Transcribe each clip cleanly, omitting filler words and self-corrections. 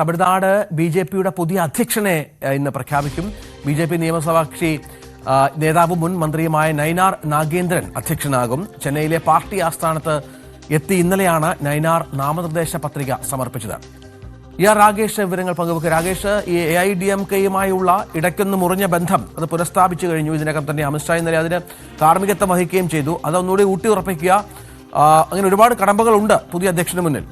തമിഴ്നാട് ബി.ജെ.പിയുടെ പുതിയ അധ്യക്ഷനെ ഇന്ന് പ്രഖ്യാപിക്കും. ബി.ജെ.പി നിയമസഭാ കക്ഷി നേതാവും മുൻ മന്ത്രിയുമായ നയിനാർ നാഗേന്ദ്രൻ അധ്യക്ഷനാകും. ചെന്നൈയിലെ പാർട്ടി ആസ്ഥാനത്ത് എത്തി ഇന്നലെയാണ് നയിനാർ നാമനിർദ്ദേശ പത്രിക സമർപ്പിച്ചത്. രാകേഷ് വിവരങ്ങൾ പങ്കുവെക്കുക. രാകേഷ്, ഈ AIDMKയുമായുള്ള ഇടയ്ക്കൊന്ന് മുറിഞ്ഞ ബന്ധം അത് പുനഃസ്ഥാപിച്ചു കഴിഞ്ഞു. ഇതിനകം തന്നെ അമിത്ഷാ ഇന്നലെ അതിന് കാർമ്മികത്വം വഹിക്കുകയും ചെയ്തു. അതൊന്നുകൂടി ഊട്ടി ഉറപ്പിക്കുക. അങ്ങനെ ഒരുപാട് കടമ്പകളുണ്ട് പുതിയ അധ്യക്ഷന് മുന്നിൽ.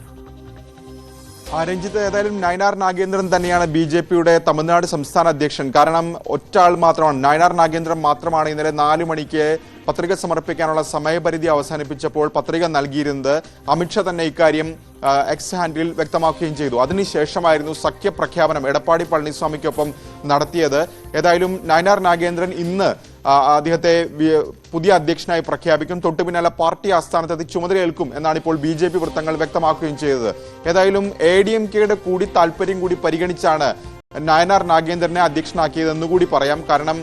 രഞ്ജിത്ത്, ഏതായാലും നയിനാർ നാഗേന്ദ്രൻ തന്നെയാണ് ബി.ജെ.പിയുടെ തമിഴ്നാട് സംസ്ഥാന അധ്യക്ഷൻ. കാരണം ഒറ്റ ആൾ മാത്രമാണ്, നയിനാർ നാഗേന്ദ്രൻ മാത്രമാണ് ഇന്നലെ 4 മണിക്ക് പത്രിക സമർപ്പിക്കാനുള്ള സമയപരിധി അവസാനിപ്പിച്ചപ്പോൾ പത്രിക നൽകിയിരുന്നത്. അമിത്ഷാ തന്നെ ഇക്കാര്യം എക്സ് ഹാൻഡിൽ വ്യക്തമാക്കുകയും ചെയ്തു. അതിനുശേഷമായിരുന്നു സഖ്യപ്രഖ്യാപനം എടപ്പാടി പളനിസ്വാമിക്കൊപ്പം നടത്തിയത്. ഏതായാലും നയിനാർ നാഗേന്ദ്രൻ ഇന്ന് അദ്ദേഹത്തെ പുതിയ അധ്യക്ഷനായി പ്രഖ്യാപിക്കും. തൊട്ടു പിന്നാലെ പാർട്ടി ആസ്ഥാനത്തെത്തി ചുമതലയേൽക്കും എന്നാണ് ഇപ്പോൾ ബി.ജെ.പി വൃത്തങ്ങൾ വ്യക്തമാക്കുകയും ചെയ്തത്. ഏതായാലും AIDMKയുടെ കൂടി താല്പര്യം കൂടി പരിഗണിച്ചാണ് നയിനാർ നാഗേന്ദ്രനെ അധ്യക്ഷനാക്കിയതെന്ന് കൂടി പറയാം. കാരണം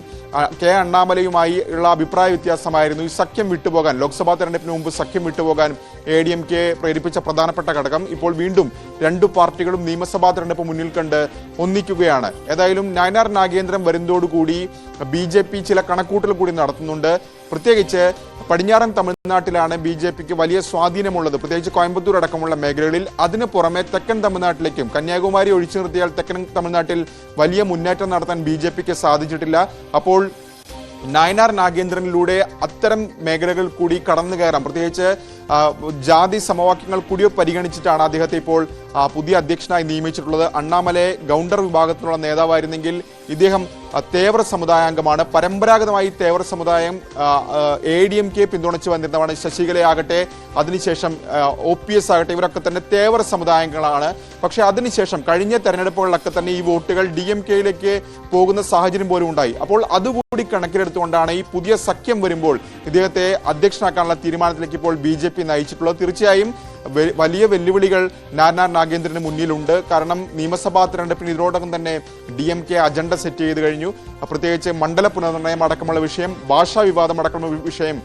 കെ അണ്ണാമലയുമായി ഉള്ള അഭിപ്രായ വ്യത്യാസമായിരുന്നു ഈ സഖ്യം വിട്ടുപോകാൻ, ലോക്സഭാ തെരഞ്ഞെടുപ്പിന് മുമ്പ് സഖ്യം വിട്ടുപോകാൻ AIDMK പ്രേരിപ്പിച്ച പ്രധാനപ്പെട്ട ഘടകം. ഇപ്പോൾ വീണ്ടും രണ്ടു പാർട്ടികളും നിയമസഭാ തെരഞ്ഞെടുപ്പ് മുന്നിൽ കണ്ട് ഒന്നിക്കുകയാണ്. ഏതായാലും നയിനാർ നാഗേന്ദ്രൻ വരുന്നതോടുകൂടി ബി.ജെ.പി ചില കണക്കൂട്ടൽ കൂടി നടത്തുന്നുണ്ട്. പ്രത്യേകിച്ച് പടിഞ്ഞാറൻ തമിഴ്നാട്ടിലാണ് ബി.ജെ.പിക്ക് വലിയ സ്വാധീനമുള്ളത്, പ്രത്യേകിച്ച് കോയമ്പത്തൂർ അടക്കമുള്ള മേഖലകളിൽ. അതിന് പുറമെ തെക്കൻ തമിഴ്നാട്ടിലേക്കും, കന്യാകുമാരി ഒഴിച്ചു നിർത്തിയാൽ തെക്കൻ തമിഴ്നാട്ടിൽ വലിയ മുന്നേറ്റം നടത്താൻ ബി.ജെ.പിക്ക് സാധിച്ചിട്ടില്ല. അപ്പോൾ നയിനാർ നാഗേന്ദ്രനിലൂടെ അത്തരം മേഖലകൾ കൂടി കടന്നു കയറാം. പ്രത്യേകിച്ച് ജാതി സമവാക്യങ്ങൾ കൂടി പരിഗണിച്ചിട്ടാണ് അദ്ദേഹത്തെ ഇപ്പോൾ പുതിയ അധ്യക്ഷനായി നിയമിച്ചിട്ടുള്ളത്. അണ്ണാമലെ ഗൗണ്ടർ വിഭാഗത്തിലുള്ള നേതാവായിരുന്നെങ്കിൽ ഇദ്ദേഹം തേവർ സമുദായാംഗമാണ്. പരമ്പരാഗതമായി തേവർ സമുദായം AIDMK പിന്തുണച്ചു വന്നിരുന്നതാണ്. ശശികലയാകട്ടെ, അതിനുശേഷം OPS ആകട്ടെ, ഇവരൊക്കെ തന്നെ തേവർ സമുദായങ്ങളാണ്. പക്ഷേ അതിനുശേഷം കഴിഞ്ഞ തെരഞ്ഞെടുപ്പുകളിലൊക്കെ തന്നെ ഈ വോട്ടുകൾ DMKയിലേക്ക് പോകുന്ന സാഹചര്യം പോലും ഉണ്ടായി. അപ്പോൾ അതുകൂടി കണക്കിലെടുത്തുകൊണ്ടാണ് ഈ പുതിയ സഖ്യം വരുമ്പോൾ ഇദ്ദേഹത്തെ അധ്യക്ഷനാക്കാനുള്ള തീരുമാനത്തിലേക്ക് ഇപ്പോൾ ബി.ജെ.പി നയിച്ചിട്ടുള്ളത്. തീർച്ചയായും വലിയ വെല്ലുവിളികൾ നയിനാർ നാഗേന്ദ്രന് മുന്നിലുണ്ട്. കാരണം നിയമസഭാ തെരഞ്ഞെടുപ്പിന് ഇതിനോടകം തന്നെ DMK അജണ്ട സെറ്റ് ചെയ്ത് കഴിഞ്ഞു. പ്രത്യേകിച്ച് മണ്ഡല പുനർനിർണയം അടക്കമുള്ള വിഷയം, ഭാഷാ വിവാദം അടക്കമുള്ള വിഷയം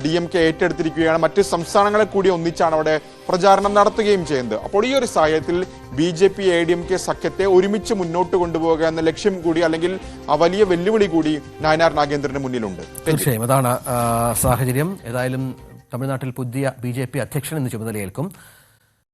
DMK ഏറ്റെടുത്തിരിക്കുകയാണ്. മറ്റ് സംസ്ഥാനങ്ങളെ കൂടി ഒന്നിച്ചാണ് അവിടെ പ്രചാരണം നടത്തുകയും ചെയ്യുന്നത്. അപ്പോൾ ഈ ഒരു സാഹചര്യത്തിൽ ബി.ജെ.പി AIDMK സഖ്യത്തെ ഒരുമിച്ച് മുന്നോട്ട് കൊണ്ടുപോകുക എന്ന ലക്ഷ്യം കൂടി, അല്ലെങ്കിൽ വലിയ വെല്ലുവിളി കൂടി നയിനാർ നാഗേന്ദ്രന് മുന്നിലുണ്ട്. തീർച്ചയായും അതാണ് സാഹചര്യം. ഏതായാലും തമിഴ്നാട്ടിൽ പുതിയ ബി.ജെ.പി അധ്യക്ഷൻ ഇന്ന് ചുമതലയേൽക്കും.